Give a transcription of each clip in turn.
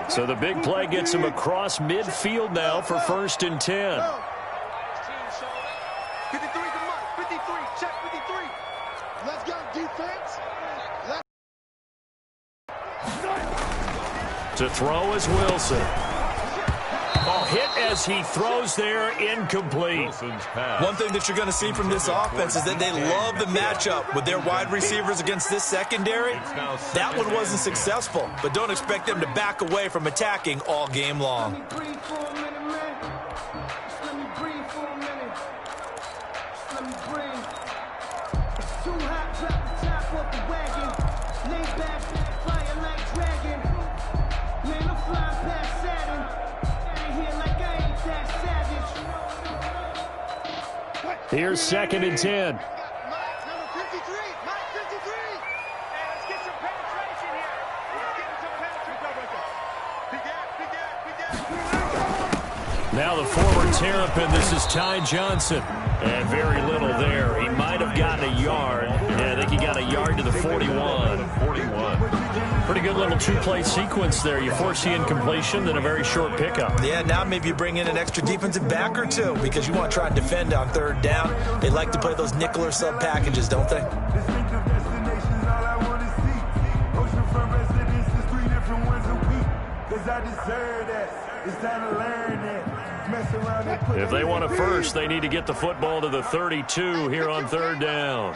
So the big play gets him across midfield now for 1st and 10. 53 to Mike. 53. Check 53. Let's go, defense. To throw is Wilson. Oh, hit as he throws there, incomplete. One thing that you're going to see from this offense is that they love the matchup with their wide receivers against this secondary. That one wasn't successful, but don't expect them to back away from attacking all game long. Here's 2nd and 10. Now the former Terrapin, this is Ty Johnson. And very little there. He might have gotten a yard. Yeah, I think he got a yard to the 41. Pretty good little two-play sequence there. You force the incompletion, then a very short pickup. Yeah, now maybe you bring in an extra defensive back or two because you want to try and defend on 3rd down. They like to play those nickel or sub packages, don't they? If they want a first, they need to get the football to the 32 here on 3rd down.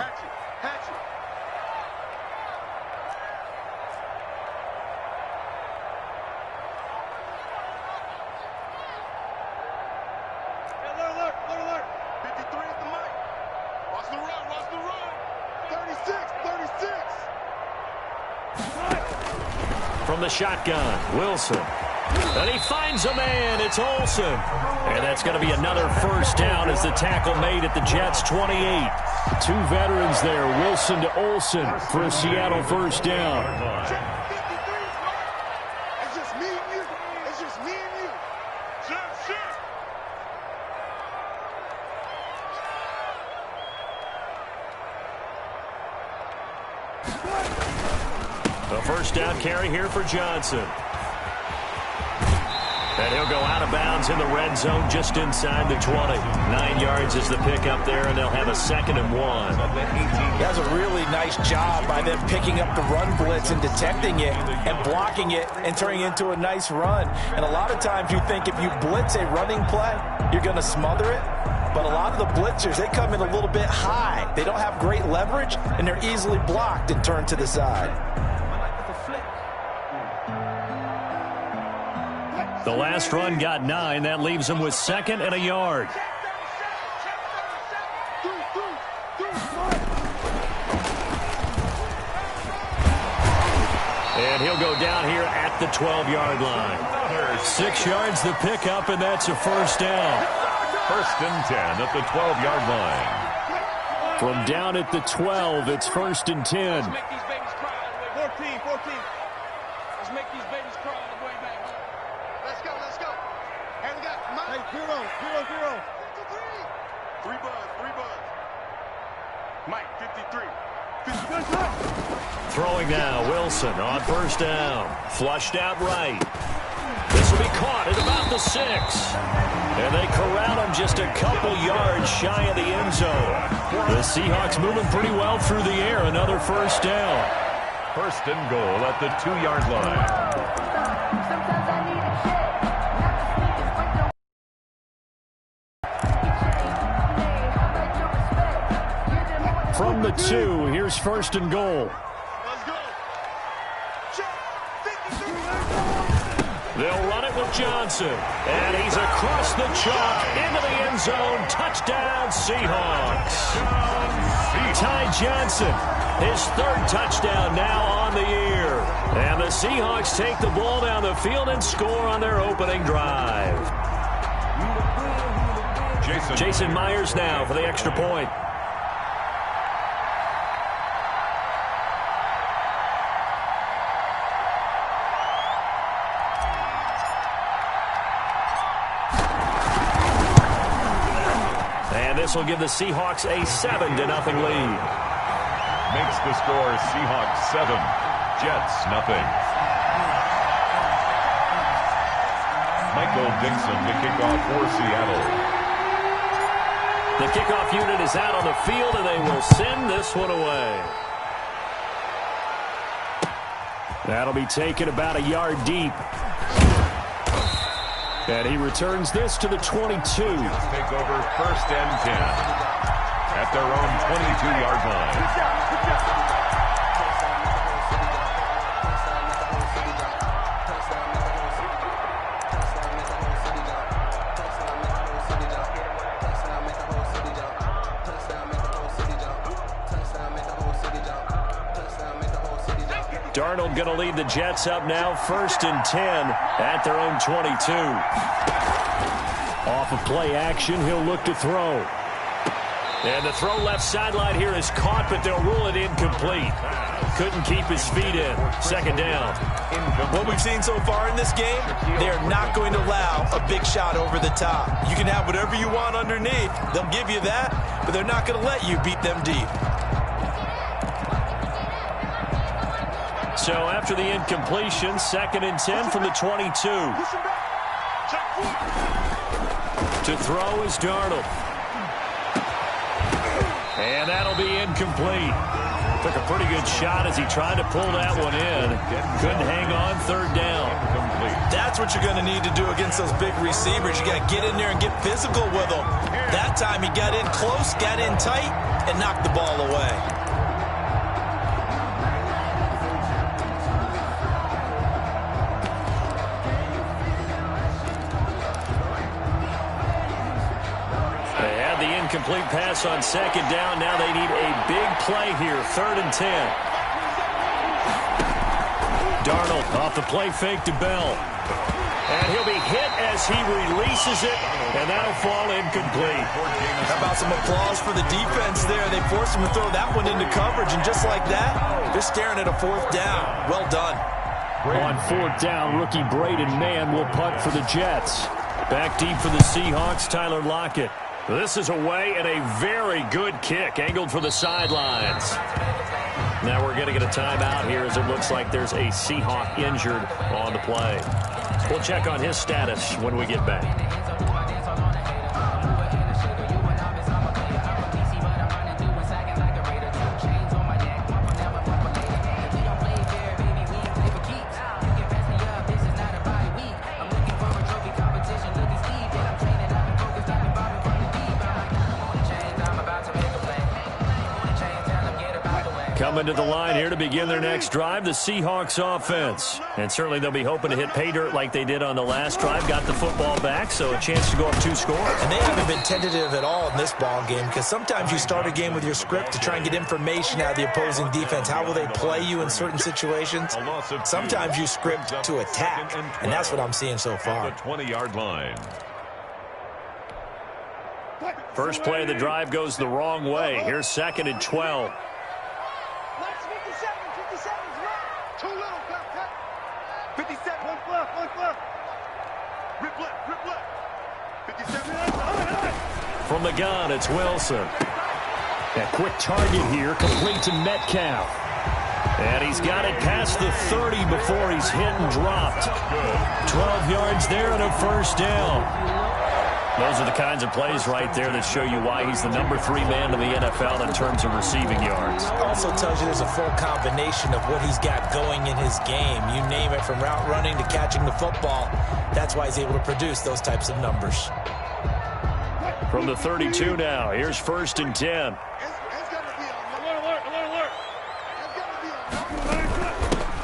From the shotgun, Wilson. And he finds a man. It's Olsen. And that's going to be another 1st down as the tackle made at the Jets' 28. 2 veterans there, Wilson to Olsen for a Seattle 1st down. It's just me and you. It's just me and you. The 1st down carry here for Johnson. And he'll go out of bounds in the red zone just inside the 20. 9 yards is the pickup there, and they'll have a 2nd and 1. That's a really nice job by them picking up the run blitz and detecting it and blocking it and turning it into a nice run. And a lot of times you think if you blitz a running play, you're going to smother it. But a lot of the blitzers, they come in a little bit high. They don't have great leverage, and they're easily blocked and turned to the side. The last run got 9. That leaves him with 2nd and a yard. And he'll go down here at the 12-yard line. 6 yards the pickup, and that's a 1st down. 1st and 10 at the 12-yard line. From down at the 12, it's 1st and 10. 14. Let's make these babies cry on the way back home. Let's go. And we got Mike. Hey, 0. 3 buzz. Mike, 53. Throwing now, Wilson on 1st down. Flushed out right. This will be caught at about the 6. And they corral him just a couple yards shy of the end zone. The Seahawks moving pretty well through the air. Another 1st down. 1st and goal at the 2-yard line. From the 2, here's 1st and goal. Let's go. They'll run it with Johnson. And he's across the chalk into the end zone. Touchdown, Seahawks. Ty Johnson, his 3rd touchdown now on the year. And the Seahawks take the ball down the field and score on their opening drive. Jason Myers now for the extra point. This will give the Seahawks a 7-0 lead. Makes the score Seahawks 7, Jets 0. Michael Dixon to kick off for Seattle. The kickoff unit is out on the field, and they will send this one away. That'll be taken about a yard deep. And he returns this to the 22. Take over 1st and 10 at their own 22-yard line. Darnold going to lead the Jets up now, 1st and 10 at their own 22. Off of play action, he'll look to throw. And the throw left sideline here is caught, but they'll rule it incomplete. Couldn't keep his feet in. 2nd down. What we've seen so far in this game, they are not going to allow a big shot over the top. You can have whatever you want underneath. They'll give you that, but they're not going to let you beat them deep. So after the incompletion, 2nd and 10 from the 22. To throw is Darnold. And that'll be incomplete. Took a pretty good shot as he tried to pull that one in. Couldn't hang on, 3rd down. That's what you're going to need to do against those big receivers. You got to get in there and get physical with them. That time he got in close, got in tight, and knocked the ball away. Complete pass on 2nd down. Now they need a big play here. 3rd and 10. Darnold off the play fake to Bell. And he'll be hit as he releases it, and that'll fall incomplete. How about some applause for the defense there? They forced him to throw that one into coverage, and just like that, they're staring at a 4th down. Well done. On 4th down, rookie Braden Mann will punt for the Jets. Back deep for the Seahawks, Tyler Lockett. This is away and a very good kick, angled for the sidelines. Now we're going to get a timeout here as it looks like there's a Seahawk injured on the play. We'll check on his status when we get back. Coming to the line here to begin their next drive, the Seahawks offense. And certainly they'll be hoping to hit pay dirt like they did on the last drive. Got the football back, so a chance to go up 2 scores. And they haven't been tentative at all in this ball game, because sometimes you start a game with your script to try and get information out of the opposing defense. How will they play you in certain situations? Sometimes you script to attack, and that's what I'm seeing so far. The 20-yard line. First play of the drive goes the wrong way. Here's 2nd and 12. From the gun, it's Wilson. A quick target here, complete to Metcalf. And he's got it past the 30 before he's hit and dropped. 12 yards there and a 1st down. Those are the kinds of plays right there that show you why he's the number 3 man in the NFL in terms of receiving yards. Also tells you there's a full combination of what he's got going in his game. You name it, from route running to catching the football. That's why he's able to produce those types of numbers. From the 32 now, here's 1st and 10.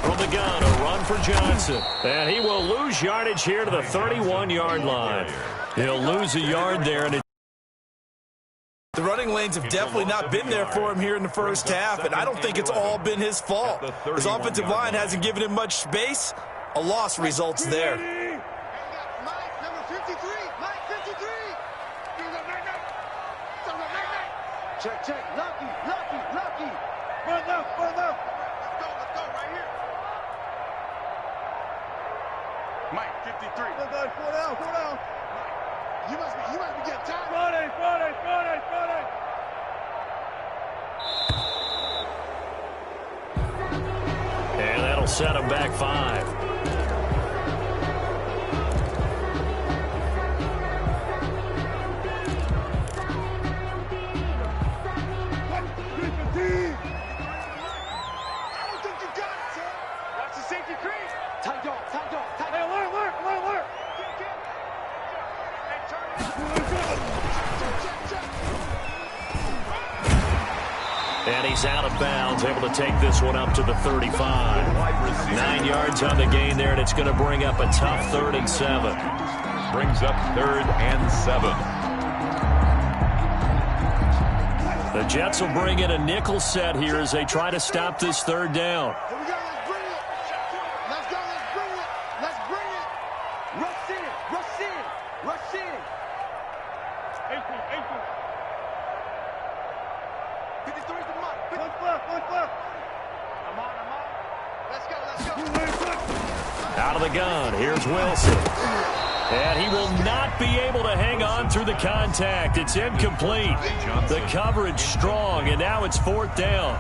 From the gun, a run for Johnson. And he will lose yardage here to the 31-yard line. He'll lose a yard there. And the running lanes have definitely not been there for him here in the first half, and I don't think it's all been his fault. His offensive line hasn't given him much space. A loss results there. Check. Lucky. Run left. Let's go right here. Mike, 53. Go down. You must be getting tired. Friday. And that'll set him back 5. Tight dog, tight dog, tight dog. Hey, alert. And he's out of bounds, able to take this one up to the 35. 9 yards on the gain there, and it's going to bring up a tough 3rd and 7. Brings up 3rd and 7. The Jets will bring in a nickel set here as they try to stop this 3rd down. Here we go, let's bring it. Let's go, let's bring it. Rush in. 53's the mark. One foot. I'm on. Let's go. Out of the gun, here's Wilson. And he will not be able to hang on through the contact. It's incomplete. The coverage strong, and now it's 4th down.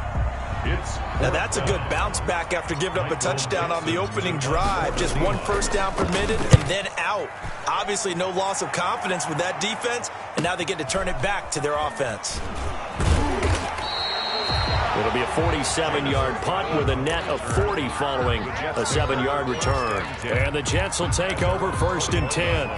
Now that's a good bounce back after giving up a touchdown on the opening drive. Just 1 first down permitted and then out. Obviously no loss of confidence with that defense, and now they get to turn it back to their offense. It'll be a 47-yard punt with a net of 40 following a 7-yard return. And the Jets will take over 1st and 10.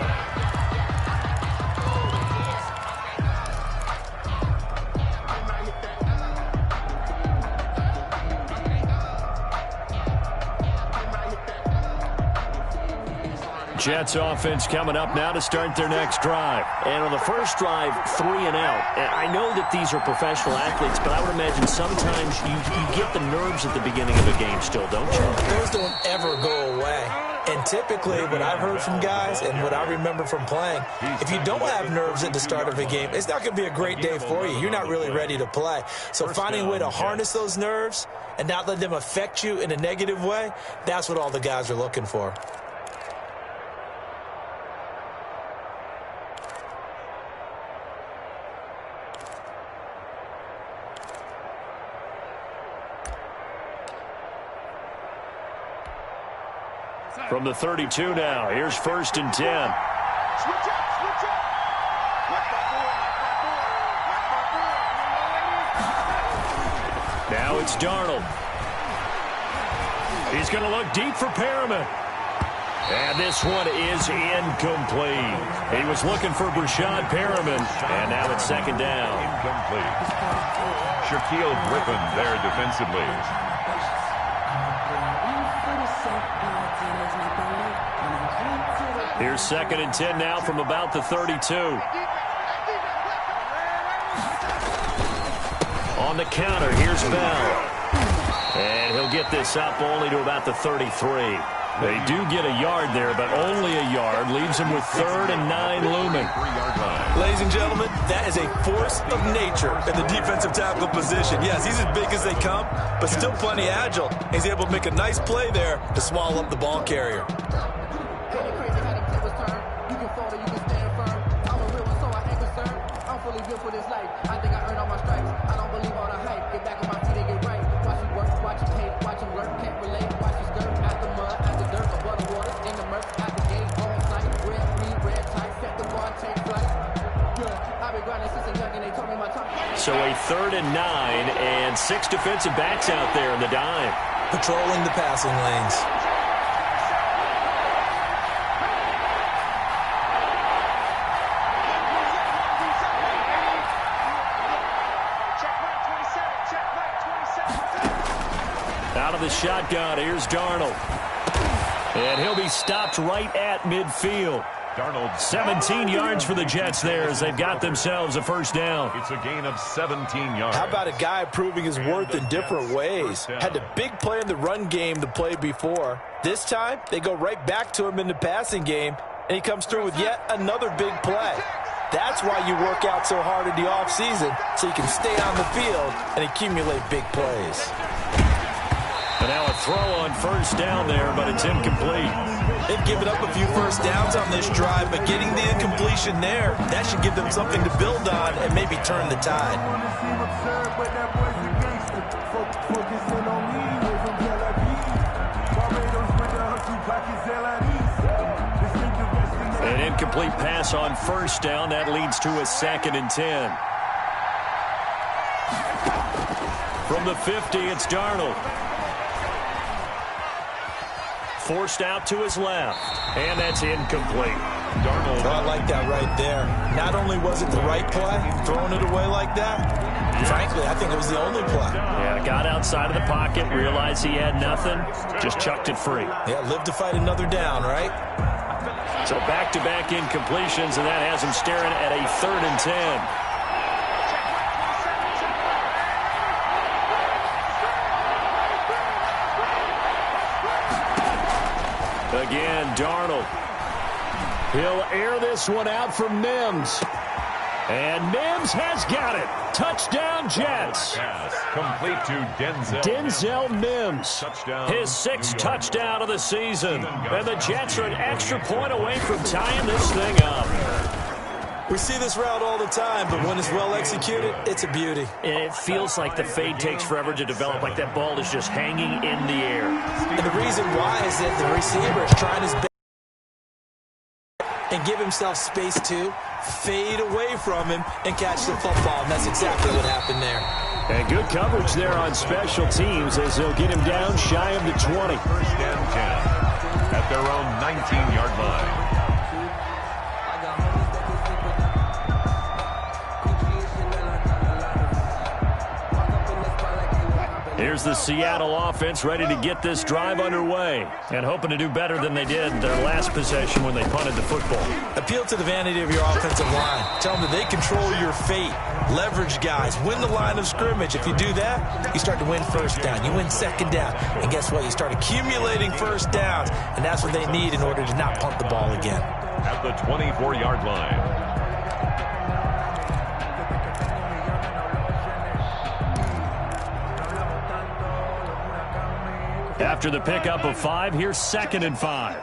Jets offense coming up now to start their next drive. And on the first drive, 3 and out. And I know that these are professional athletes, but I would imagine sometimes you get the nerves at the beginning of a game still, don't you? Those don't ever go away. And typically what I've heard from guys and what I remember from playing, if you don't have nerves at the start of a game, it's not going to be a great day for you. You're not really ready to play. So finding a way to harness those nerves and not let them affect you in a negative way, that's what all the guys are looking for. From the 32 now, here's 1st and 10. Switch up. Now it's Darnold. He's going to look deep for Perriman. And this one is incomplete. He was looking for Brashad Perriman, and now it's 2nd down. Incomplete. Shaquille Griffin there defensively. Here's 2nd and 10 now from about the 32. On the counter, here's Bell. And he'll get this up only to about the 33. They do get a yard there, but only a yard. Leaves him with 3rd and 9 looming. Ladies and gentlemen, that is a force of nature in the defensive tackle position. Yes, he's as big as they come, but still plenty agile. He's able to make a nice play there to swallow up the ball carrier. So a 3rd and 9 and 6 defensive backs out there in the dime. Patrolling the passing lanes. Out of the shotgun, here's Darnold. And he'll be stopped right at midfield. Darnold 17 yards for the Jets there as they've got themselves a 1st down. It's a gain of 17 yards. How about a guy proving his worth in different ways? Had the big play in the run game the play before. This time, they go right back to him in the passing game, and he comes through with yet another big play. That's why you work out so hard in the offseason, so you can stay on the field and accumulate big plays. And now a throw on 1st down there, but it's incomplete. They've given up a few 1st downs on this drive, but getting the incompletion there, that should give them something to build on and maybe turn the tide. An incomplete pass on 1st down. That leads to a 2nd and 10. From the 50, it's Darnold. forced out to his left. And that's incomplete. Darnold. I like that right there. Not only was it the right play, throwing it away like that, frankly, I think it was the only play. Yeah, got outside of the pocket, realized he had nothing, just chucked it free. Yeah, live to fight another down, right? So back-to-back incompletions, and that has him staring at a 3rd and 10. Again, Darnold. He'll air this one out for Mims. And Mims has got it. Touchdown, Jets. Pass complete to Denzel. Denzel Mims. Touchdown. His 6th touchdown of the season. And the Jets are an extra point away from tying this thing up. We see this route all the time, but when it's well executed, it's a beauty. It feels like the fade takes forever to develop, like that ball is just hanging in the air. And the reason why is that the receiver is trying his best and give himself space to fade away from him and catch the football, and that's exactly what happened there. And good coverage there on special teams as they'll get him down shy of the 20. 1st and 10 at their own 19-yard line. Here's the Seattle offense ready to get this drive underway and hoping to do better than they did their last possession when they punted the football. Appeal to the vanity of your offensive line. Tell them that they control your fate. Leverage guys. Win the line of scrimmage. If you do that, you start to win 1st down. You win 2nd down. And guess what? You start accumulating 1st downs. And that's what they need in order to not punt the ball again. At the 24-yard line. After the pickup of 5, here's 2nd and 5.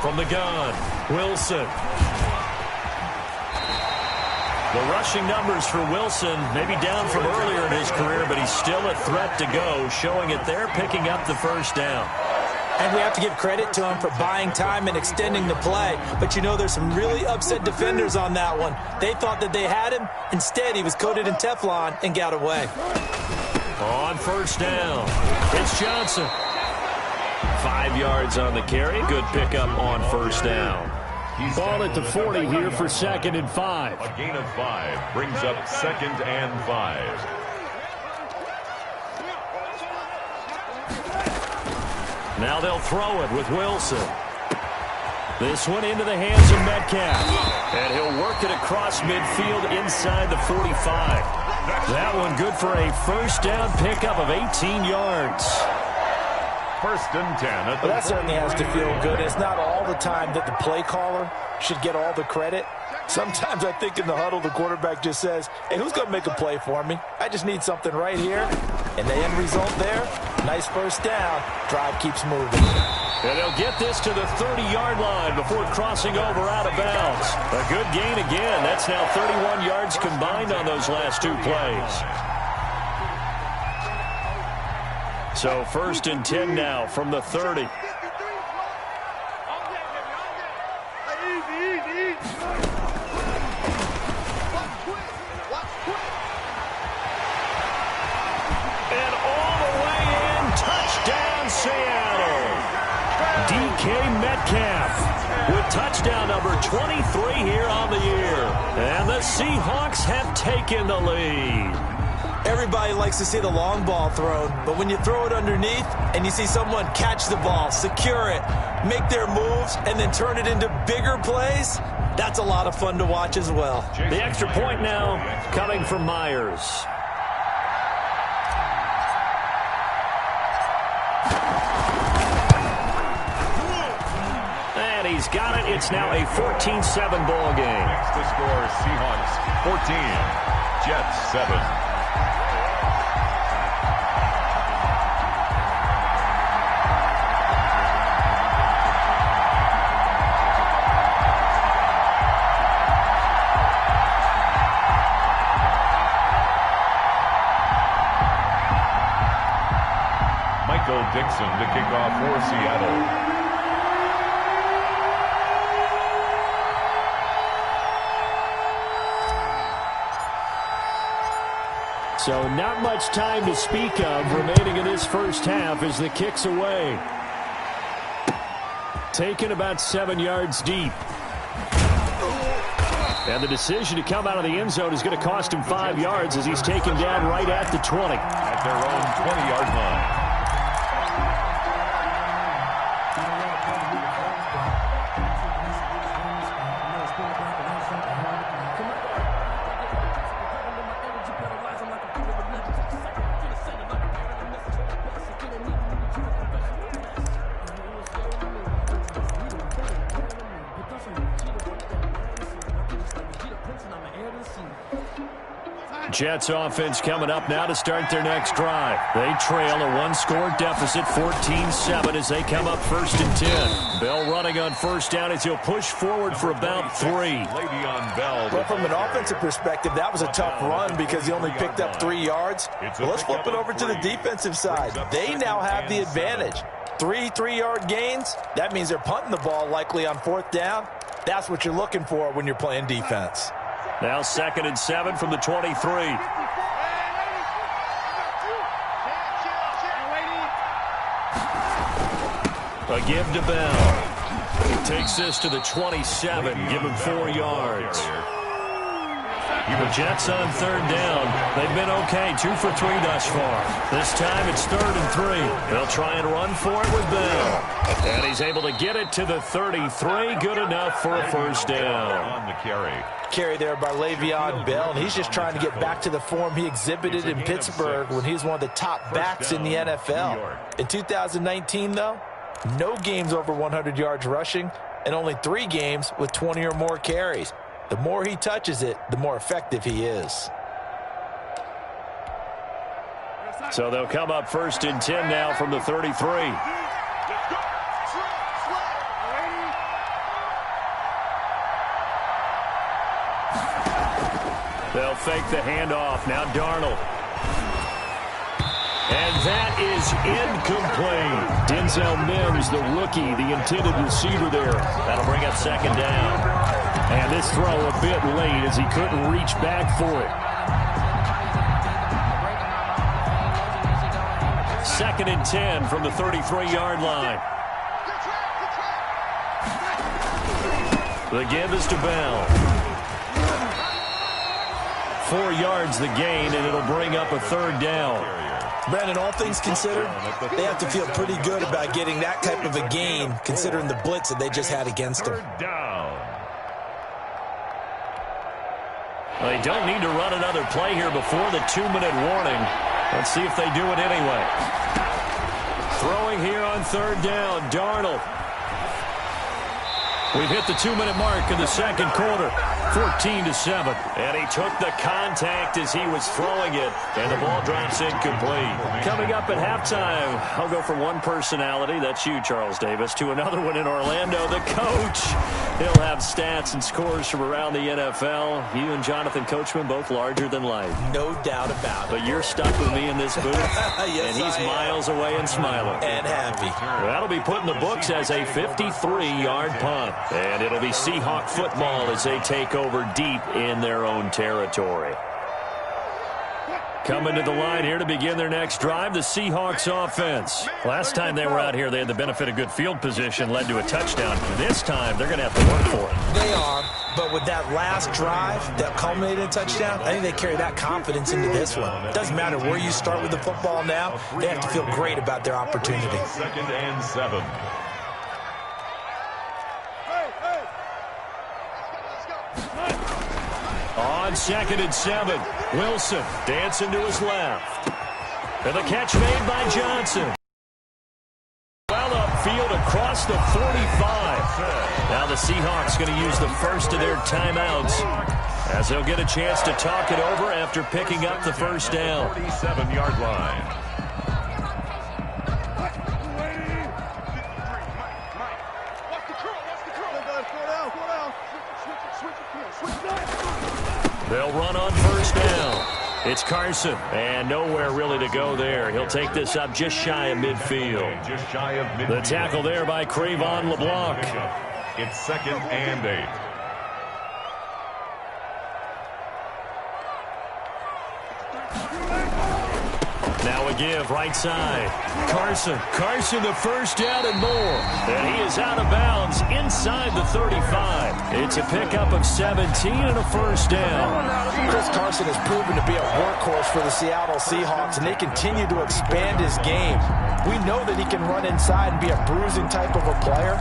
From the gun, Wilson. The rushing numbers for Wilson maybe down from earlier in his career, but he's still a threat to go, showing it there, picking up the 1st down. And we have to give credit to him for buying time and extending the play. But you know, there's some really upset defenders on that one. They thought that they had him. Instead, he was coated in Teflon and got away. On 1st down, it's Johnson. 5 yards on the carry. Good pickup on 1st down. Ball at the 40 here for 2nd and 5. A gain of 5 brings up 2nd and 5. Now they'll throw it with Wilson. This one into the hands of Metcalf. And he'll work it across midfield inside the 45. That one good for a 1st down pickup of 18 yards. 1st and 10. Well, that certainly has to feel good. It's not all the time that the play caller should get all the credit. Sometimes I think in the huddle, the quarterback just says, hey, who's going to make a play for me? I just need something right here. And the end result there, nice 1st down. Drive keeps moving. And they'll get this to the 30-yard line before crossing over out of bounds. A good gain again. That's now 31 yards combined on those last 2 plays. So 1st and 10 now from the 30. And all the way in, touchdown Seattle. DK Metcalf with touchdown number 23 here on the year. And the Seahawks have taken the lead. Everybody likes to see the long ball thrown, but when you throw it underneath and you see someone catch the ball, secure it, make their moves, and then turn it into bigger plays, that's a lot of fun to watch as well. The extra point now coming from Myers. And he's got it. It's now a 14-7 ball game. Next to score, Seahawks 14, Jets 7. Dixon to kick off for Seattle. So not much time to speak of remaining in this first half as the kick's away. Taken about 7 yards deep. And the decision to come out of the end zone is going to cost him 5 yards as he's taken down right at the 20. At their own 20-yard line. Jets offense coming up now to start their next drive. They trail a one-score deficit, 14-7, as they come up 1st and 10. Bell running on first down as he'll push forward for about 3. Le'Veon Bell. Well, from an offensive perspective, that was a tough run because he only picked up 3 yards. Well, let's flip it over to the defensive side. They now have the advantage. 3 3-yard gains. That means they're punting the ball likely on 4th down. That's what you're looking for when you're playing defense. Now 2nd and 7 from the 23. A give to Bell. He takes this to the 27. Give him 4 yards. The Jets on 3rd down. They've been okay. 2 for 3 thus far. This time it's 3rd and 3. They'll try and run for it with Bell. And he's able to get it to the 33. Good enough for a 1st down. On the carry. Carry there by Le'Veon Bell, and he's just trying to get back to the form he exhibited in Pittsburgh when he was one of the top backs in the NFL. In 2019, though, no games over 100 yards rushing and only 3 games with 20 or more carries. The more he touches it, the more effective he is. So they'll come up 1st and 10 now from the 33. They'll fake the handoff. Now Darnold. And that is incomplete. Denzel Mims, the rookie, the intended receiver there. That'll bring up 2nd down. And this throw a bit late as he couldn't reach back for it. 2nd and 10 from the 33-yard line. The give is to Bell. 4 yards the gain, and it'll bring up a 3rd down. Brandon, all things considered, they have to feel pretty good about getting that type of a gain, considering the blitz that they just had against them. Well, they don't need to run another play here before the 2-minute warning. Let's see if they do it anyway. Throwing here on 3rd down, Darnold. We've hit the 2-minute mark in the 2nd quarter. 14-7. And he took the contact as he was throwing it, and the ball drops incomplete. Coming up at halftime, I'll go from one personality, that's you, Charles Davis, to another one in Orlando, the coach. He'll have stats and scores from around the NFL. You and Jonathan Coachman, both larger than life. No doubt about it. But you're stuck with me in this booth, yes, and he's miles away and smiling. And happy. That'll be put in the books as a 53-yard punt. And it'll be Seahawk football as they take over deep in their own territory. Coming to the line here to begin their next drive, the Seahawks offense. Last time they were out here, they had the benefit of good field position, led to a touchdown. This time, they're going to have to work for it. They are, but with that last drive that culminated in a touchdown, I think they carry that confidence into this one. It doesn't matter where you start with the football now, they have to feel great about their opportunity. 2nd and 7. On 2nd and 7, Wilson dancing to his left. And the catch made by Johnson. Well upfield across the 45. Now the Seahawks going to use the first of their timeouts as they'll get a chance to talk it over after picking up the 1st down. 47-yard line. They'll run on 1st down. It's Carson, and nowhere really to go there. He'll take this up just shy of midfield. Just shy of midfield. The tackle there by Crevon LeBlanc. It's 2nd and 8. give, right side. Carson, the first down and more. And he is out of bounds inside the 35. It's a pickup of 17 and a first down. Chris Carson has proven to be a workhorse for the Seattle Seahawks, and they continue to expand his game. We know that he can run inside and be a bruising type of a player,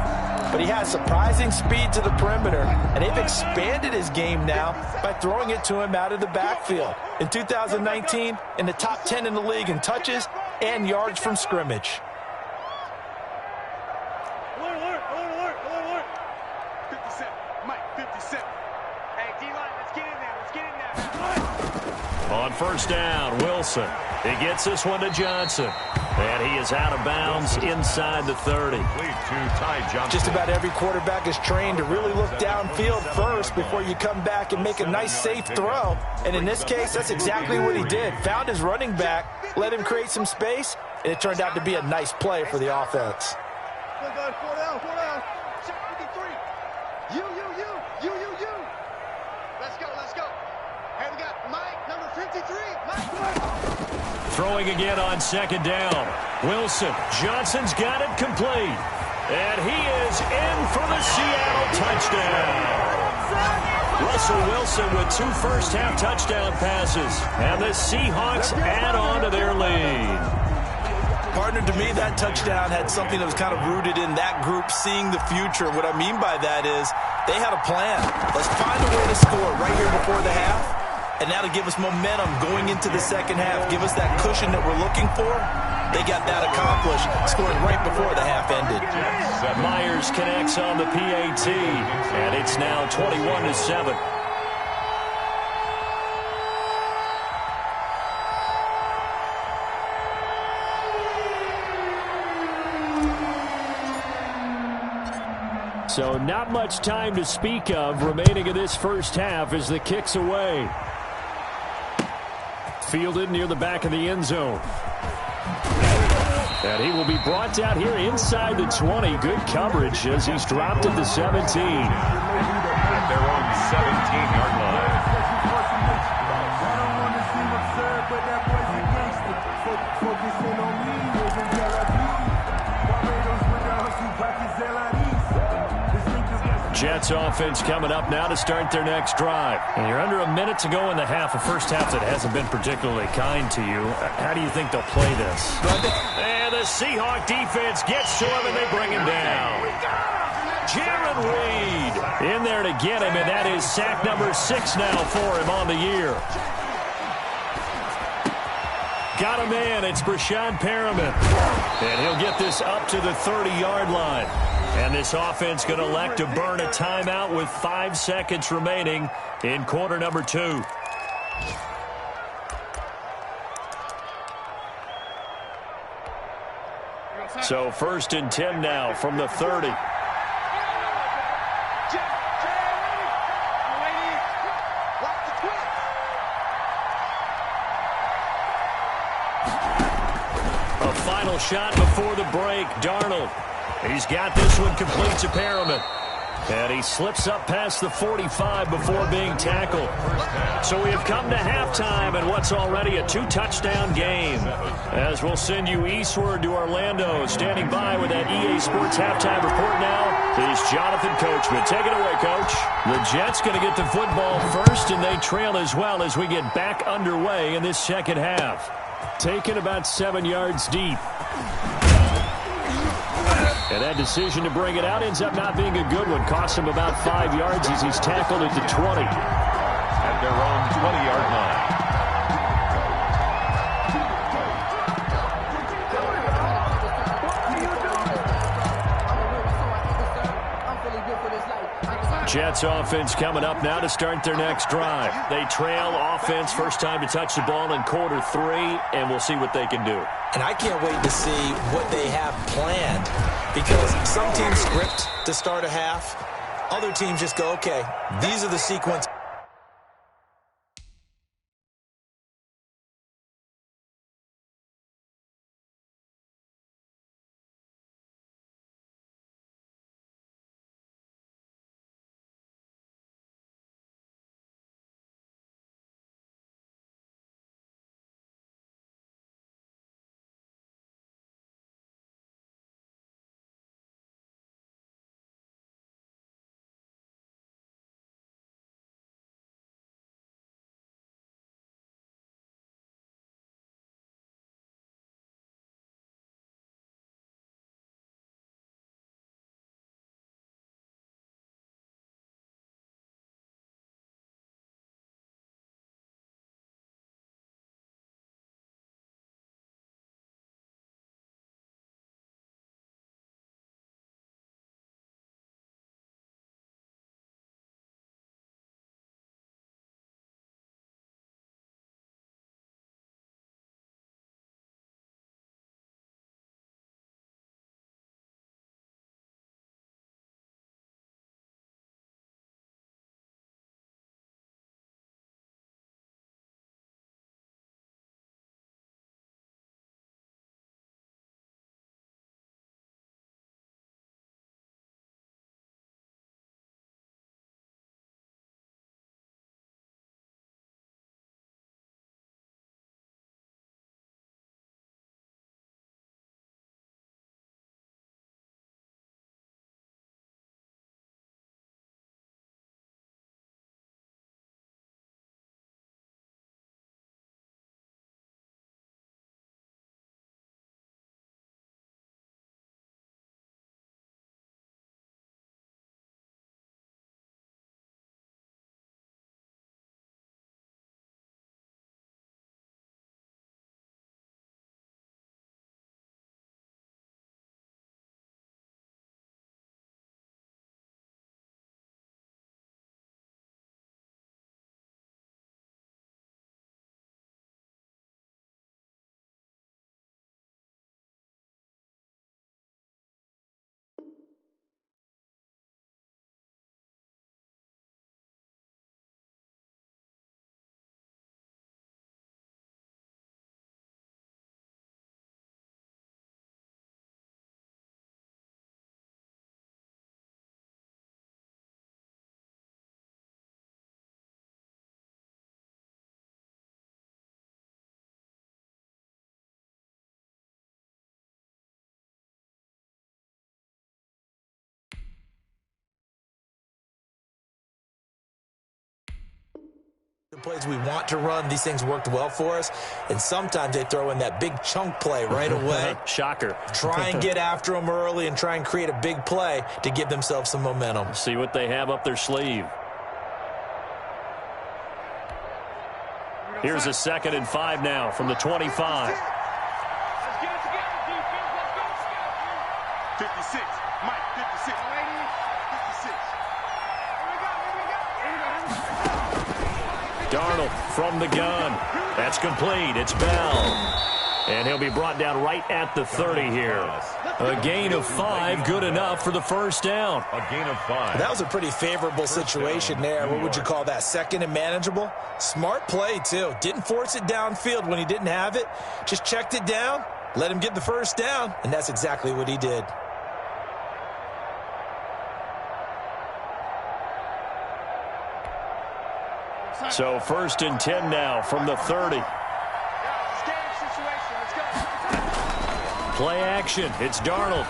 but he has surprising speed to the perimeter, and they've expanded his game now by throwing it to him out of the backfield. In 2019, in the top 10 in the league in touches and yards from scrimmage. Alert. 57. Mike, 57. Hey, D-line, let's get in there. On first down, Wilson. He gets this one to Johnson. And he is out of bounds inside the 30. Just about every quarterback is trained to really look downfield first before you come back and make a nice, safe throw. And in this case, that's exactly what he did. Found his running back, let him create some space, and it turned out to be a nice play for the offense. 4 down. Check 53. You. Let's go. Hey, we got Mike, number 53. Mike. Throwing again on second down. Wilson. Johnson's got it complete. And he is in for the Seattle touchdown. Russell Wilson with 2 first-half touchdown passes. And the Seahawks add on to their lead. Partner, to me, that touchdown had something that was kind of rooted in that group seeing the future. What I mean by that is they had a plan. Let's find a way to score right here before the half, and that'll give us momentum going into the second half, give us that cushion that we're looking for. They got that accomplished, scoring right before the half ended. Myers connects on the PAT, and it's now 21-7. So not much time to speak of remaining in this first half as the kick's away. Fielded near the back of the end zone. And he will be brought down here inside the 20. Good coverage as he's dropped at the 17. At their own 17-yard line. Jets offense coming up now to start their next drive. And you're under a minute to go in the half, a first half that hasn't been particularly kind to you. How do you think they'll play this? And the Seahawk defense gets to him, and they bring him down. Jaron Reed in there to get him, and that is sack number 6 now for him on the year. Got a man. It's Brashad Perriman. And he'll get this up to the 30-yard line. And this offense going to elect to burn a timeout with 5 seconds remaining in quarter number 2. So 1st and 10 now from the 30. A final shot before the break. Darnold. He's got this one complete to Perriman. And he slips up past the 45 before being tackled. So we have come to halftime and what's already a 2-touchdown game. As we'll send you eastward to Orlando. Standing by with that EA Sports halftime report now is Jonathan Coachman. Take it away, Coach. The Jets going to get the football first, and they trail as well as we get back underway in this second half. Taken about 7 yards deep. And that decision to bring it out ends up not being a good one. Costs him about 5 yards as he's tackled at the 20. At their own 20-yard line. Jets offense coming up now to start their next drive. They trail offense, first time to touch the ball in quarter 3, and we'll see what they can do. And I can't wait to see what they have planned, because some teams script to start a half. Other teams just go, okay, these are the sequence plays we want to run, these things worked well for us. And sometimes they throw in that big chunk play right away. Shocker. Try and get after them early and try and create a big play to give themselves some momentum. See what they have up their sleeve. Here's a 2nd and 5 now from the 25. Let's get it together, defense. Let's go. 56. Mike, 56. 56. Darnold from the gun. That's complete. It's Bell. And he'll be brought down right at the 30 here. A gain of 5, good enough for the first down. A gain of 5. That was a pretty favorable situation there. What would you call that? 2nd and manageable? Smart play, too. Didn't force it downfield when he didn't have it. Just checked it down, let him get the first down, and that's exactly what he did. So 1st and 10 now from the 30. Play action. It's Darnold.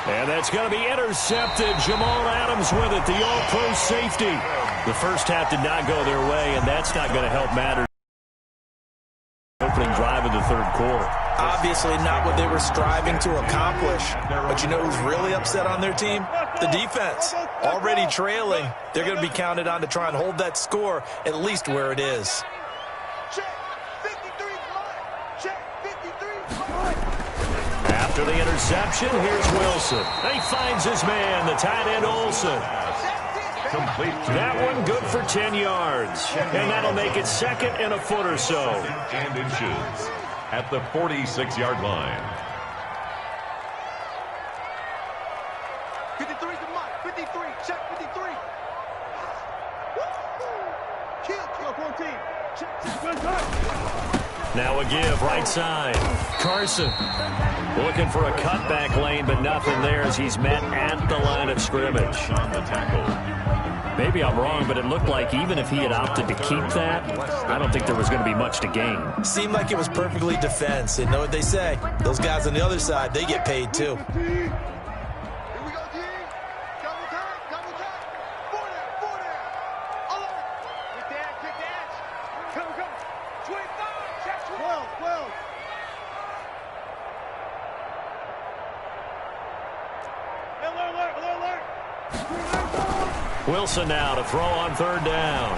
And that's going to be intercepted. Jamal Adams with it, the all-pro safety. The first half did not go their way, and that's not going to help matters. Opening drive of the 3rd quarter. Obviously not what they were striving to accomplish. But you know who's really upset on their team? The defense. Already trailing. They're going to be counted on to try and hold that score at least where it is. After the interception, here's Wilson. He finds his man, the tight end Olsen. Complete. That one good for 10 yards. And that'll make it 2nd and a foot or so. And inches at the 46-yard line. 53 to Mike. 53. Check 53. Kill 14. Check. Now a give, right side. Carson looking for a cutback lane, but nothing there as he's met at the line of scrimmage. On the tackle. Maybe I'm wrong, but it looked like even if he had opted to keep that, I don't think there was going to be much to gain. Seemed like it was perfectly defense. And know what they say? Those guys on the other side, they get paid too. Wilson now to throw on 3rd down.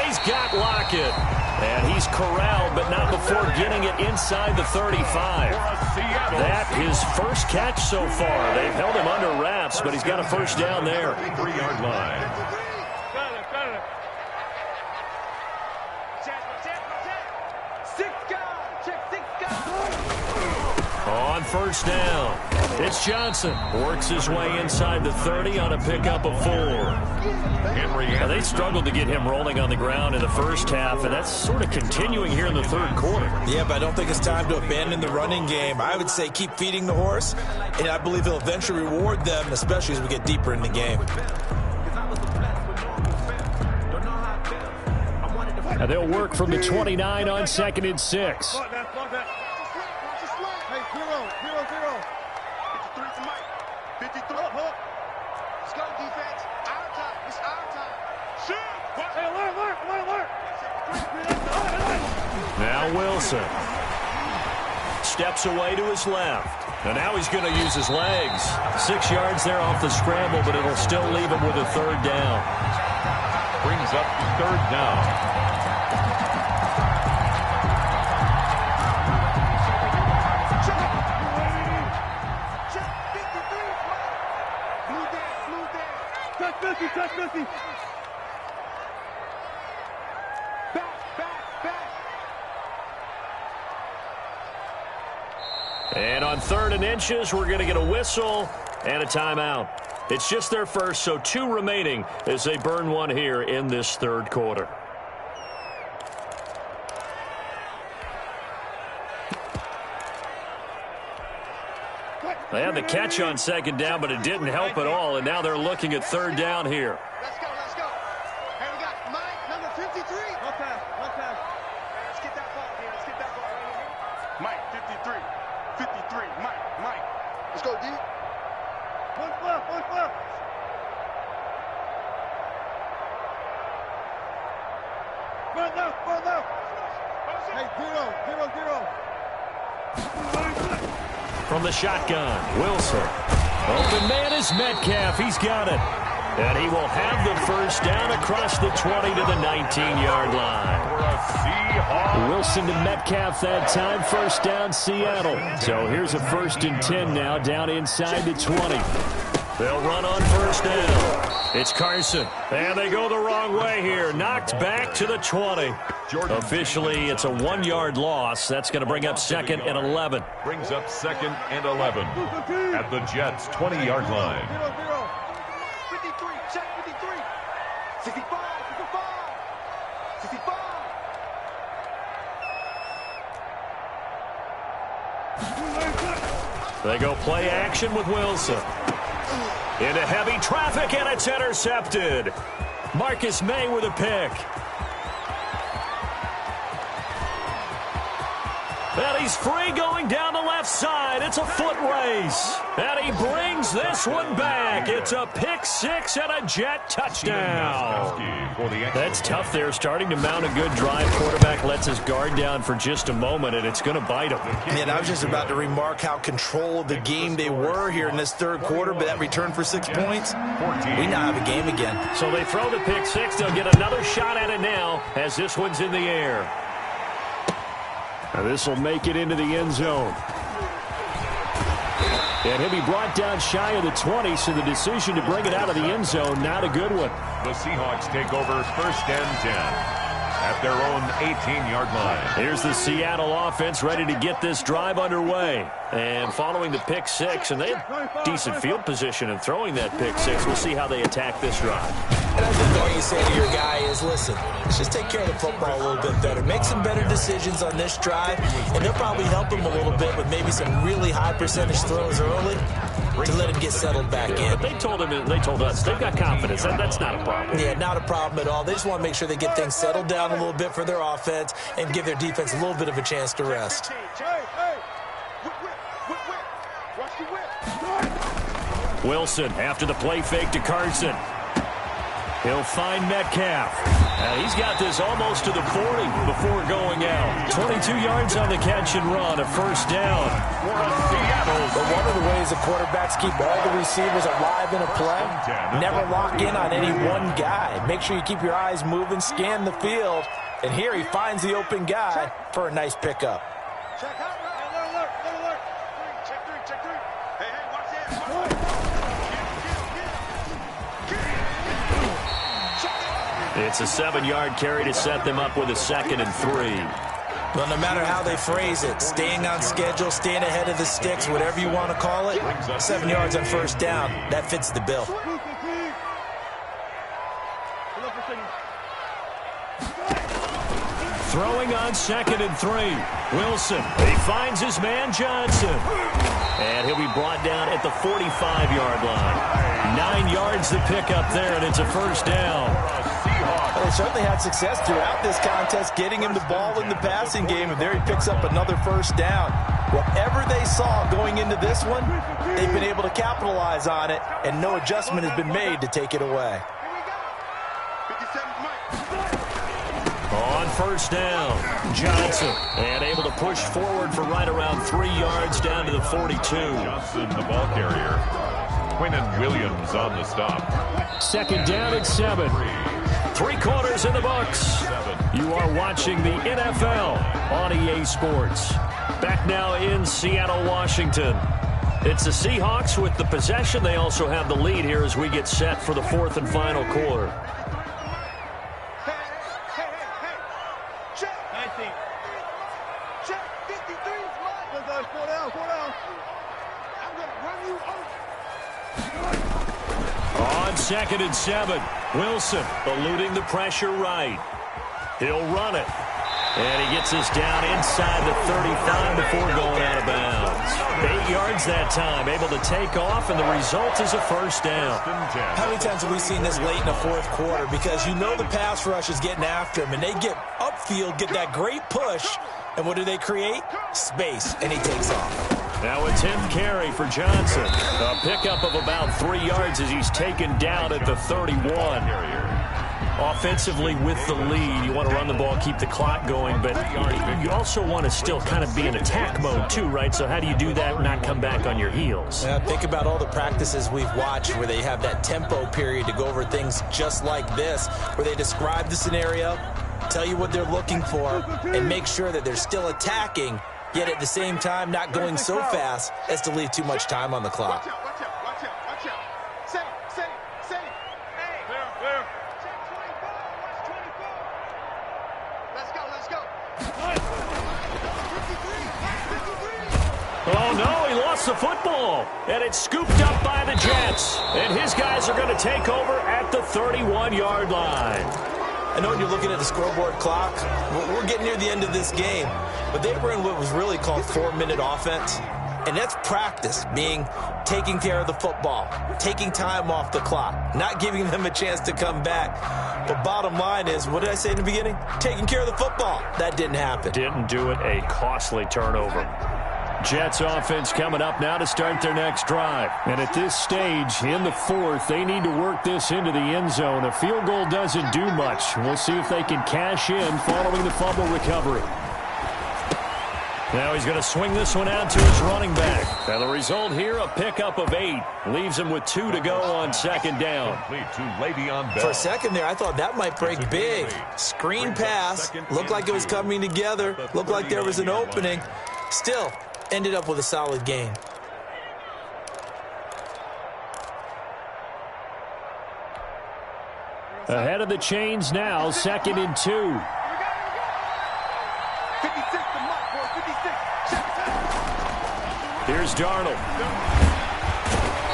He's got Lockett. And he's corralled, but not before getting it inside the 35. That his first catch so far. They've held him under wraps, but he's got a first down there. 3-yard line. On 1st down, it's Johnson. Works his way inside the 30 on a pickup of 4. Now, they struggled to get him rolling on the ground in the first half, and that's sort of continuing here in the 3rd quarter. Yeah, but I don't think it's time to abandon the running game. I would say keep feeding the horse, and I believe he'll eventually reward them, especially as we get deeper in the game. Now they'll work from the 29 on 2nd and 6. Now Wilson steps away to his left. And now he's going to use his legs. 6 yards there off the scramble, but it'll still leave him with a 3rd down. Brings up 3rd down. Touch 50. Back. And on 3rd and inches, we're going to get a whistle and a timeout. It's just their first, so 2 remaining as they burn one here in this 3rd quarter. They had the catch on 2nd down, but it didn't help at all, and now they're looking at 3rd down here. Let's go. Hey, we got Mike, number 53. One pass. Let's get that ball here. Right here. Mike, 53. Mike. Let's go, D. From the shotgun, Wilson. Open man is Metcalf. He's got it. And he will have the first down across the 20 to the 19-yard line. Wilson to Metcalf that time. First down, Seattle. So here's a 1st and 10 now, down inside the 20. They'll run on first down. It's Carson. And they go the wrong way here. Knocked back to the 20. Officially, it's a 1-yard loss. That's going to bring up 2nd and 11. Brings up 2nd and 11 at the Jets' 20-yard line. 53, check 53. 65, 65, 65. They go play action with Wilson. Into heavy traffic, and it's intercepted. Marcus May with a pick. And he's free going down the left side. It's a foot race. And he brings this one back. It's a pick six and a Jet touchdown. That's tough there, starting to mount a good drive. Quarterback lets his guard down for just a moment, and it's going to bite him. Man, I was just about to remark how control of the game they were here in this third quarter, but that return for 6 points, we now have a game again. So they throw the pick six. They'll get another shot at it now as this one's in the air. Now this will make it into the end zone. And he'll be brought down shy of the 20, so the decision to bring it out of the end zone, not a good one. The Seahawks take over 1st and 10 at their own 18-yard line. Here's the Seattle offense ready to get this drive underway. And following the pick six, and they have decent field position in throwing that pick six. We'll see how they attack this drive. And I think all you say to your guy is, listen, let's just take care of the football a little bit better. Make some better decisions on this drive, and they'll probably help him a little bit with maybe some really high percentage throws early to let him get settled back in. But they told us they've got confidence. That's not a problem. Yeah, not a problem at all. They just want to make sure they get things settled down a little bit for their offense and give their defense a little bit of a chance to rest. Wilson after the play fake to Carson. He'll find Metcalf. He's got this almost to the 40 before going out. 22 yards on the catch and run, a first down. But one of the ways the quarterbacks keep all the receivers alive in a play, never lock in on any one guy. Make sure you keep your eyes moving, scan the field, and here he finds the open guy for a nice pickup. Check out. Alert. Check three. Hey, watch that. It's a 7-yard carry to set them up with a 2nd and 3. Well, no matter how they phrase it, staying on schedule, staying ahead of the sticks, whatever you want to call it, 7 yards on first down, that fits the bill. Throwing on 2nd and 3. Wilson, he finds his man Johnson. And he'll be brought down at the 45-yard line. 9 yards to pick up there, and it's a first down. Well, they certainly had success throughout this contest, getting him the ball in the passing game, and there he picks up another first down. Whatever they saw going into this one, they've been able to capitalize on it, and no adjustment has been made to take it away. On first down, Johnson, and able to push forward for right around 3 yards down to the 42. Johnson, the ball carrier. Quinnen Williams on the stop. 2nd down and 7. 3 quarters in the books. You are watching the NFL on EA Sports. Back now in Seattle, Washington. It's the Seahawks with the possession. They also have the lead here as we get set for the 4th and final quarter. Check 53 is mine. Slow down. I'm going to run you over. On 2nd and 7, Wilson eluding the pressure right. He'll run it. And he gets us down inside the 35 before going out of bounds. 8 yards that time, able to take off, and the result is a first down. How many times have we seen this late in the fourth quarter? Because you know the pass rush is getting after him, and they get upfield, get that great push, and what do they create? Space, and he takes off. Now a 10th carry for Johnson. A pickup of about 3 yards as he's taken down at the 31. Offensively with the lead, you want to run the ball, keep the clock going, but you also want to still kind of be in attack mode too, right? So how do you do that and not come back on your heels? Yeah, think about all the practices we've watched where they have that tempo period to go over things just like this, where they describe the scenario, tell you what they're looking for, and make sure that they're still attacking, yet at the same time not going so fast as to leave too much time on the clock. Oh, no, he lost the football, and it's scooped up by the Jets, and his guys are going to take over at the 31-yard line. I know when you're looking at the scoreboard clock, we're getting near the end of this game, but they were in what was really called 4-minute offense, and that's practice, being taking care of the football, taking time off the clock, not giving them a chance to come back. But bottom line is, what did I say in the beginning? Taking care of the football. That didn't happen. Didn't do it, a costly turnover. Jets offense coming up now to start their next drive. And at this stage, in the fourth, they need to work this into the end zone. A field goal doesn't do much. We'll see if they can cash in following the fumble recovery. Now he's going to swing this one out to his running back. And the result here, a pickup of 8. Leaves him with 2 to go on second down. For a second there, I thought that might break big. Screen pass. Looked like it was coming together. Looked like there was an opening. Still, ended up with a solid gain. Ahead of the chains now, 2nd and 2. Here's Darnold.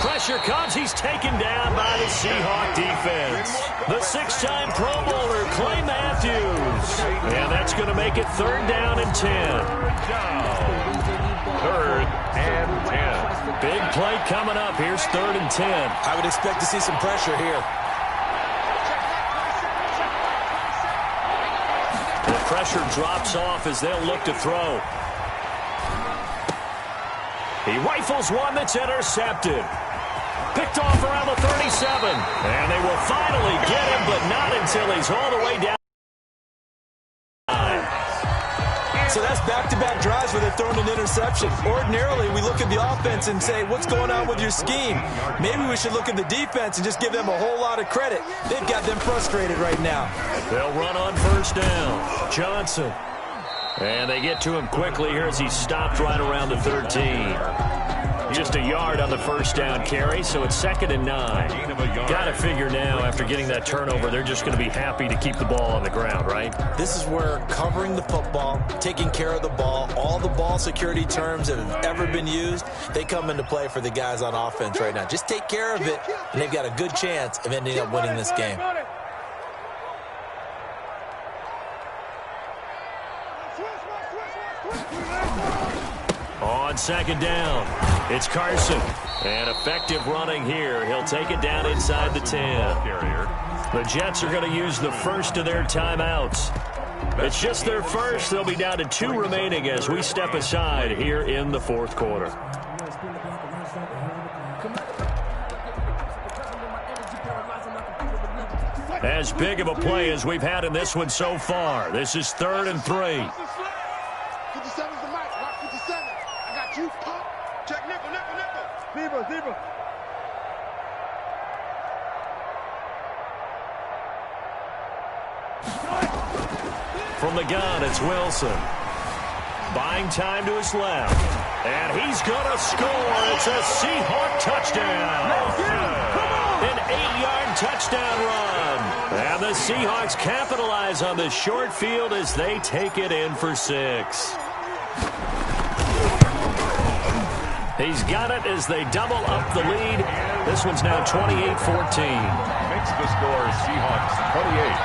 Pressure comes. He's taken down by the Seahawk defense. The 6-time Pro Bowler, Clay Matthews. And that's going to make it 3rd down and 10. 3rd and 10. Big play coming up. Here's 3rd and 10. I would expect to see some pressure here. The pressure drops off as they'll look to throw. He rifles one that's intercepted. Picked off around the 37. And they will finally get him, but not until he's all the way down. So that's back-to-back drives where they're throwing an interception. Ordinarily, we look at the offense and say, what's going on with your scheme? Maybe we should look at the defense and just give them a whole lot of credit. They've got them frustrated right now. They'll run on 1st down. Johnson. And they get to him quickly here as he's stopped right around the 13. Just a yard on the 1st down carry, so it's 2nd and 9. Got to figure now, after getting that turnover, they're just going to be happy to keep the ball on the ground, right? This is where covering the football, taking care of the ball, all the ball security terms that have ever been used, they come into play for the guys on offense right now. Just take care of it, and they've got a good chance of ending up winning this game. On 2nd down, it's Carson. And effective running here. He'll take it down inside the 10. The Jets are going to use the first of their timeouts. It's just their first. They'll be down to 2 remaining as we step aside here in the 4th quarter. As big of a play as we've had in this one so far. This is 3rd and 3. From the gun, it's Wilson. Buying time to his left. And he's going to score. It's a Seahawk touchdown. An 8-yard touchdown run. And the Seahawks capitalize on the short field as they take it in for 6. He's got it as they double up the lead. This one's now 28-14. Makes the score Seahawks 28,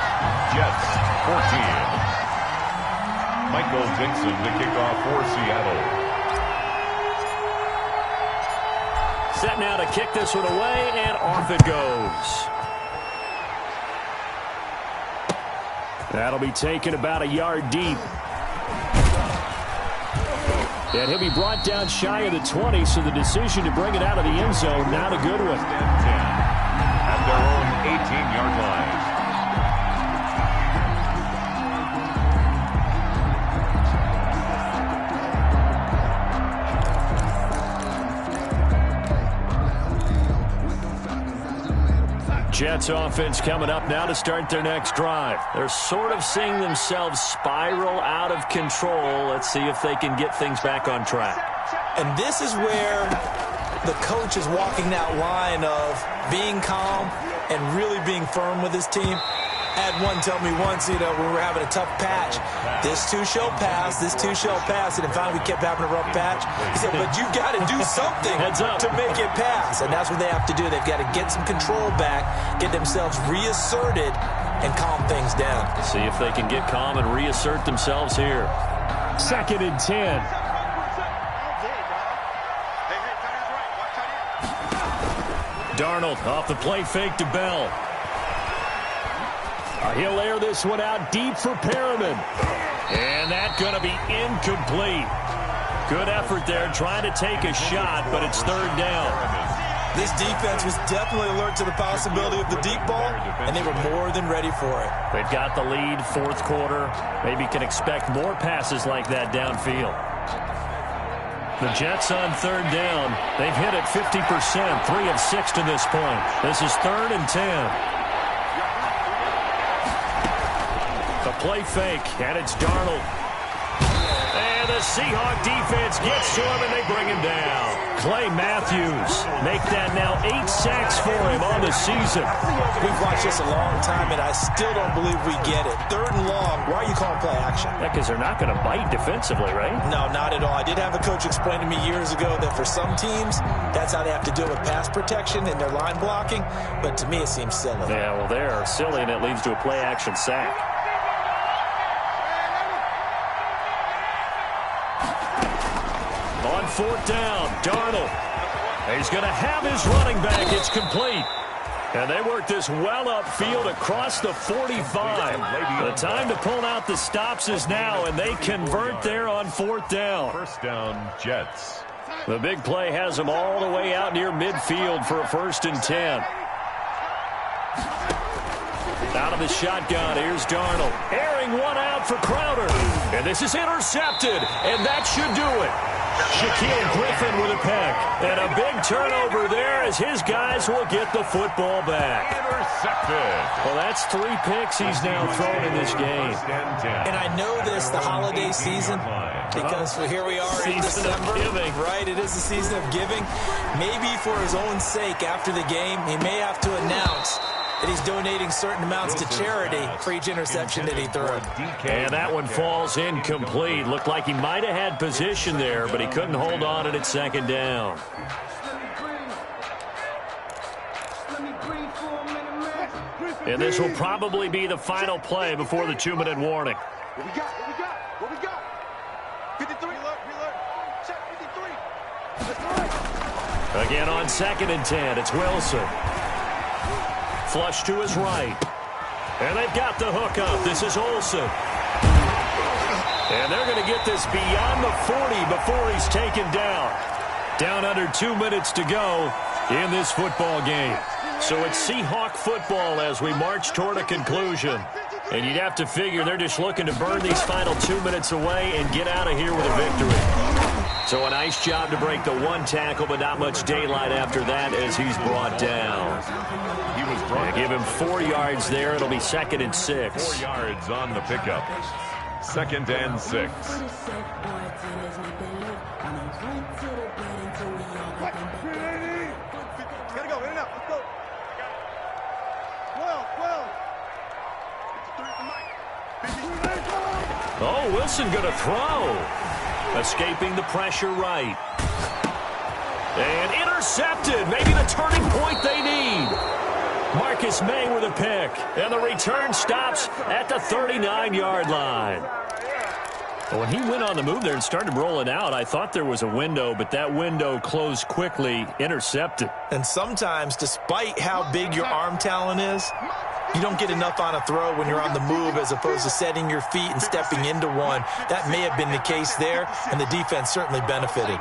Jets 14. Michael Dixon to kick off for Seattle. Set now to kick this one away, and off it goes. That'll be taken about a yard deep. And he'll be brought down shy of the 20, so the decision to bring it out of the end zone, not a good one. At their own 18-yard line. Jets offense coming up now to start their next drive. They're sort of seeing themselves spiral out of control. Let's see if they can get things back on track. And this is where the coach is walking that line of being calm and really being firm with his team. I had one tell me once, when we were having a tough patch, this too shall pass, this too shall pass, and then finally we kept having a rough patch. He said, but you got to do something to make it pass, and that's what they have to do. They've got to get some control back, get themselves reasserted, and calm things down. See if they can get calm and reassert themselves here. 2nd and 10. Darnold off the play fake to Bell. He'll air this one out deep for Perriman. And that's going to be incomplete. Good effort there trying to take a shot, but it's 3rd down. This defense was definitely alert to the possibility of the deep ball, and they were more than ready for it. They've got the lead, 4th quarter. Maybe can expect more passes like that downfield. The Jets on 3rd down. They've hit it 50%, 3 of 6 to this point. This is 3rd and 10. The play fake, and it's Darnold. And the Seahawk defense gets to him, and they bring him down. Clay Matthews make that now 8 sacks for him on the season. We've watched this a long time, and I still don't believe we get it. 3rd and long, why are you calling play action? Yeah, because they're not going to bite defensively, right? No, not at all. I did have a coach explain to me years ago that for some teams, that's how they have to deal with pass protection and their line blocking, but to me it seems silly. Yeah, well, they're silly, and it leads to a play action sack. On 4th down, Darnold. He's going to have his running back. It's complete. And they work this well upfield across the 45. The time to pull out the stops is now, and they convert there on 4th down. 1st down, Jets. The big play has them all the way out near midfield for a 1st and 10. Out of the shotgun, here's Darnold. Airing one out for Crowder. And this is intercepted, and that should do it. Shaquille Griffin with a pick. And a big turnover there as his guys will get the football back. Intercepted. Well, that's 3 picks he's now thrown in this game. And I know this, the holiday season, because here we are in December. Right, it is the season of giving. Maybe for his own sake after the game, he may have to announce that he's donating certain amounts to charity for each interception that he threw. And that one falls incomplete. Looked like he might have had position there, but he couldn't hold on it at 2nd down. And this will probably be the final play before the 2-minute warning. What we got? What we got? What we got? 53. Reload. Check 53. Let's go. Again on 2nd and 10, it's Wilson. Flush to his right. And they've got the hook up. This is Olsen. And they're going to get this beyond the 40 before he's taken down. Down under 2 minutes to go in this football game. So it's Seahawk football as we march toward a conclusion. And you'd have to figure they're just looking to burn these final 2 minutes away and get out of here with a victory. So a nice job to break the 1 tackle, but not much daylight after that as he's brought down. Give him 4 yards there. It'll be 2nd and 6. 4 yards on the pickup. 2nd and 6. Gotta go. In and out. Let's go. 12. 53 for Mike. Oh, Wilson going to throw. Escaping the pressure right. And intercepted. Maybe the turning point they need. Marcus May with a pick. And the return stops at the 39-yard line. When he went on the move there and started rolling out, I thought there was a window, but that window closed quickly, intercepted. And sometimes, despite how big your arm talent is, You don't get enough on a throw when you're on the move as opposed to setting your feet and stepping into one. That may have been the case there, and the defense certainly benefited.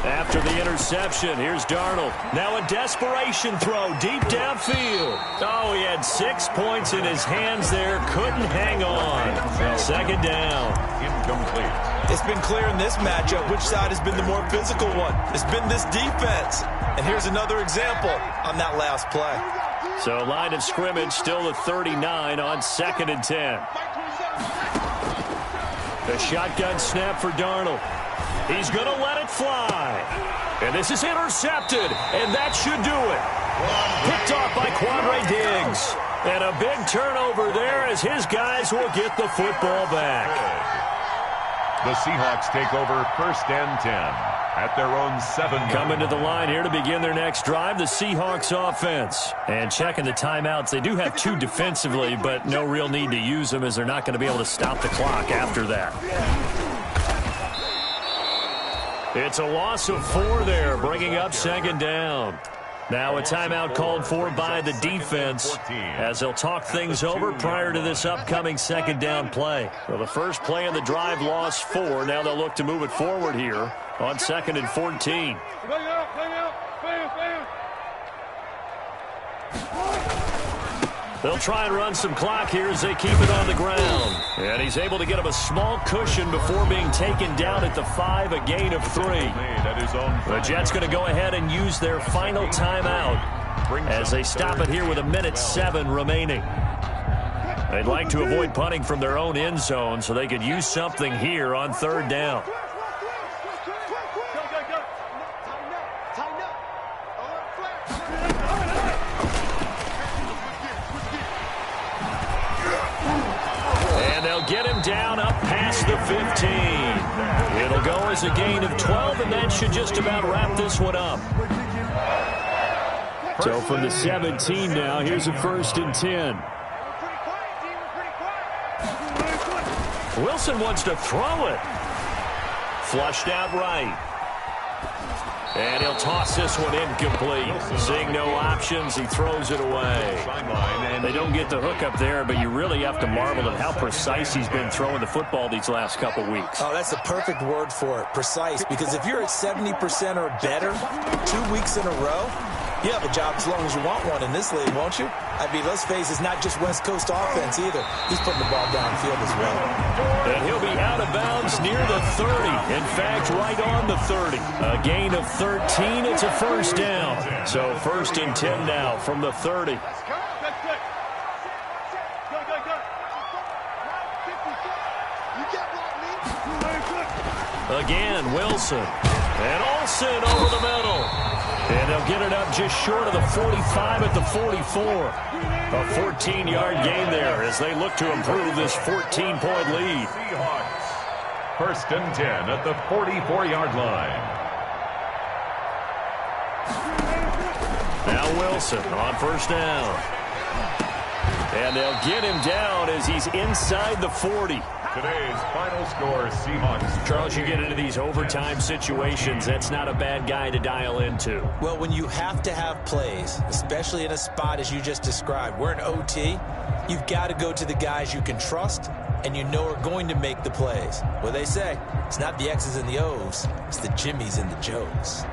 After the interception, here's Darnold. Now a desperation throw deep downfield. Oh, he had 6 points in his hands there. Couldn't hang on. Second down. Incomplete. It's been clear in this matchup which side has been the more physical one. It's been this defense. And here's another example on that last play. So line of scrimmage still at 39 on 2nd and 10. The shotgun snap for Darnold. He's going to let it fly. And this is intercepted, and that should do it. Picked off by Quandre Diggs. And a big turnover there as his guys will get the football back. The Seahawks take over 1st and 10 at their own 7. Coming to the line here to begin their next drive, the Seahawks offense. And checking the timeouts, they do have 2 defensively, but no real need to use them as they're not going to be able to stop the clock after that. It's a loss of 4 there, bringing up 2nd down. Now a timeout called for by the defense as they'll talk things over prior to this upcoming 2nd down play. Well, the first play of the drive lost 4. Now they'll look to move it forward here on 2nd and 14. They'll try and run some clock here as they keep it on the ground. And he's able to get him a small cushion before being taken down at the 5, a gain of 3. The Jets going to go ahead and use their final timeout as they stop it here with 1:07 remaining. They'd like to avoid punting from their own end zone so they could use something here on 3rd down. Get him down up past the 15. It'll go as a gain of 12, and that should just about wrap this one up. So from the 17 now, here's a 1st and 10. Wilson wants to throw it. Flushed out right. And he'll toss this one incomplete. Seeing no options, he throws it away. They don't get the hook up there, but you really have to marvel at how precise he's been throwing the football these last couple weeks. Oh, that's a perfect word for it, precise, because if you're at 70% or better 2 weeks in a row, you have a job as long as you want one in this league, won't you? I mean, let's face it, it's not just West Coast offense either. He's putting the ball downfield as well. And he'll be out of bounds near the 30. In fact, right on the 30. A gain of 13. It's a 1st down. So 1st and 10 now from the 30. Again, Wilson. And Olsen over the middle. And they'll get it up just short of the 45 at the 44. A 14-yard gain there as they look to improve this 14-point lead. Seahawks, 1st and 10 at the 44-yard line. Now Wilson on 1st down. And they'll get him down as he's inside the 40. Today's final score, Seahawks. Charles, you get into these overtime situations, that's not a bad guy to dial into. Well, when you have to have plays, especially in a spot as you just described, we're in OT, you've got to go to the guys you can trust and you know are going to make the plays. What they say, it's not the X's and the O's, it's the Jimmys and the Joes.